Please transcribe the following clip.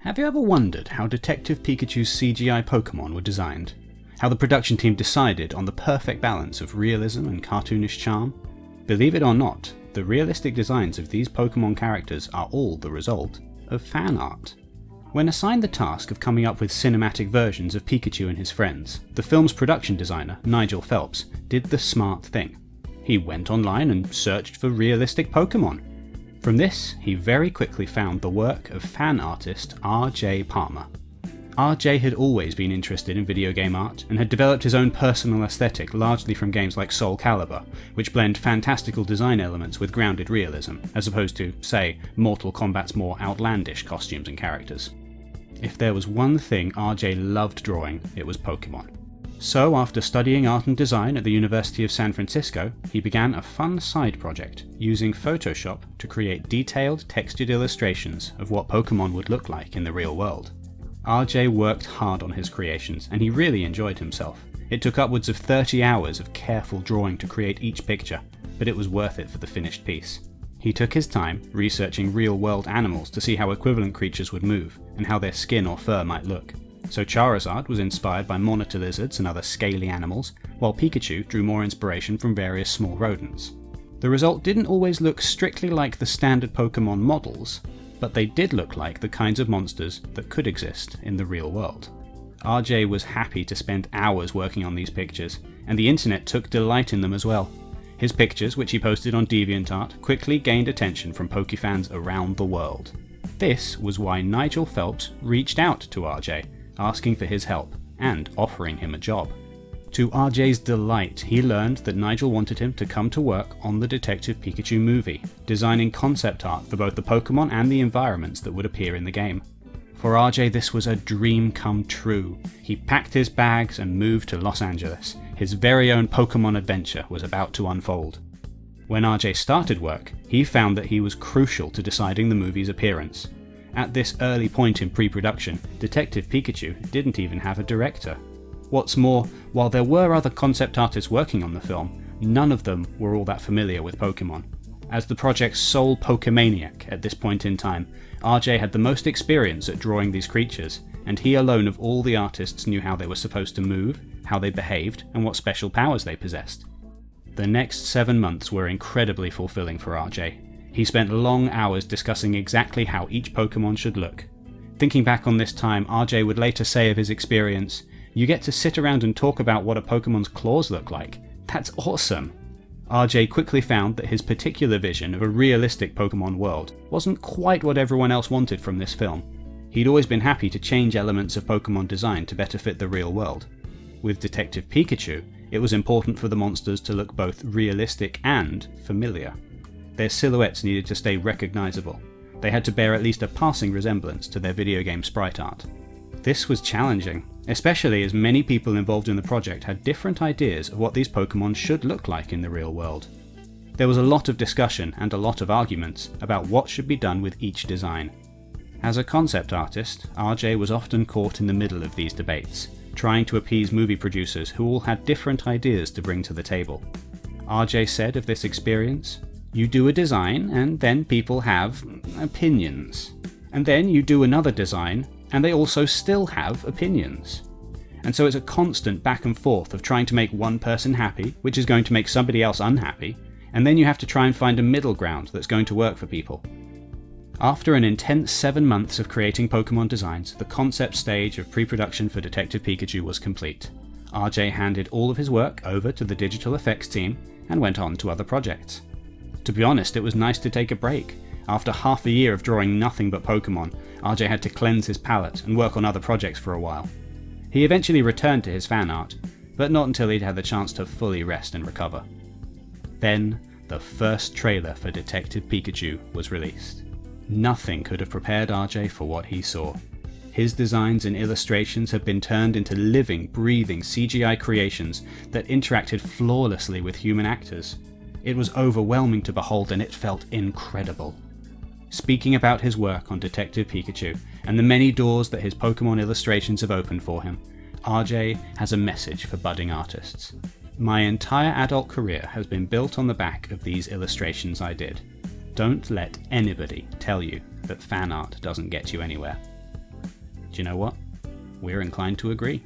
Have you ever wondered how Detective Pikachu's CGI Pokémon were designed? How the production team decided on the perfect balance of realism and cartoonish charm? Believe it or not, the realistic designs of these Pokémon characters are all the result of fan art. When assigned the task of coming up with cinematic versions of Pikachu and his friends, the film's production designer, Nigel Phelps, did the smart thing. He went online and searched for realistic Pokémon. From this, he very quickly found the work of fan artist R.J. Palmer. R.J. had always been interested in video game art and had developed his own personal aesthetic largely from games like Soul Calibur, which blend fantastical design elements with grounded realism, as opposed to, say, Mortal Kombat's more outlandish costumes and characters. If there was one thing R.J. loved drawing, it was Pokémon. So after studying art and design at the University of San Francisco, he began a fun side project, using Photoshop to create detailed textured illustrations of what Pokémon would look like in the real world. RJ worked hard on his creations, and he really enjoyed himself. It took upwards of 30 hours of careful drawing to create each picture, but it was worth it for the finished piece. He took his time researching real-world animals to see how equivalent creatures would move, and how their skin or fur might look. So Charizard was inspired by monitor lizards and other scaly animals, while Pikachu drew more inspiration from various small rodents. The result didn't always look strictly like the standard Pokémon models, but they did look like the kinds of monsters that could exist in the real world. RJ was happy to spend hours working on these pictures, and the internet took delight in them as well. His pictures, which he posted on DeviantArt, quickly gained attention from Pokefans around the world. This was why Nigel Phelps reached out to RJ, asking for his help, and offering him a job. To RJ's delight, he learned that Nigel wanted him to come to work on the Detective Pikachu movie, designing concept art for both the Pokémon and the environments that would appear in the game. For RJ, this was a dream come true. He packed his bags and moved to Los Angeles. His very own Pokémon adventure was about to unfold. When RJ started work, he found that he was crucial to deciding the movie's appearance. At this early point in pre-production, Detective Pikachu didn't even have a director. What's more, while there were other concept artists working on the film, none of them were all that familiar with Pokémon. As the project's sole Pokemaniac at this point in time, RJ had the most experience at drawing these creatures, and he alone of all the artists knew how they were supposed to move, how they behaved, and what special powers they possessed. The next 7 months were incredibly fulfilling for RJ. He spent long hours discussing exactly how each Pokémon should look. Thinking back on this time, RJ would later say of his experience, "You get to sit around and talk about what a Pokémon's claws look like. That's awesome!" RJ quickly found that his particular vision of a realistic Pokémon world wasn't quite what everyone else wanted from this film. He'd always been happy to change elements of Pokémon design to better fit the real world. With Detective Pikachu, it was important for the monsters to look both realistic and familiar. Their silhouettes needed to stay recognisable. They had to bear at least a passing resemblance to their video game sprite art. This was challenging, especially as many people involved in the project had different ideas of what these Pokémon should look like in the real world. There was a lot of discussion and a lot of arguments about what should be done with each design. As a concept artist, RJ was often caught in the middle of these debates, trying to appease movie producers who all had different ideas to bring to the table. RJ said of this experience, "You do a design, and then people have opinions. And then you do another design, and they also still have opinions. And so it's a constant back and forth of trying to make one person happy, which is going to make somebody else unhappy, and then you have to try and find a middle ground that's going to work for people." After an intense 7 months of creating Pokémon designs, the concept stage of pre-production for Detective Pikachu was complete. RJ handed all of his work over to the digital effects team and went on to other projects. To be honest, it was nice to take a break. After half a year of drawing nothing but Pokémon, RJ had to cleanse his palette and work on other projects for a while. He eventually returned to his fan art, but not until he'd had the chance to fully rest and recover. Then, the first trailer for Detective Pikachu was released. Nothing could have prepared RJ for what he saw. His designs and illustrations had been turned into living, breathing CGI creations that interacted flawlessly with human actors. It was overwhelming to behold, and it felt incredible. Speaking about his work on Detective Pikachu and the many doors that his Pokémon illustrations have opened for him, RJ has a message for budding artists. "My entire adult career has been built on the back of these illustrations I did. Don't let anybody tell you that fan art doesn't get you anywhere." Do you know what? We're inclined to agree.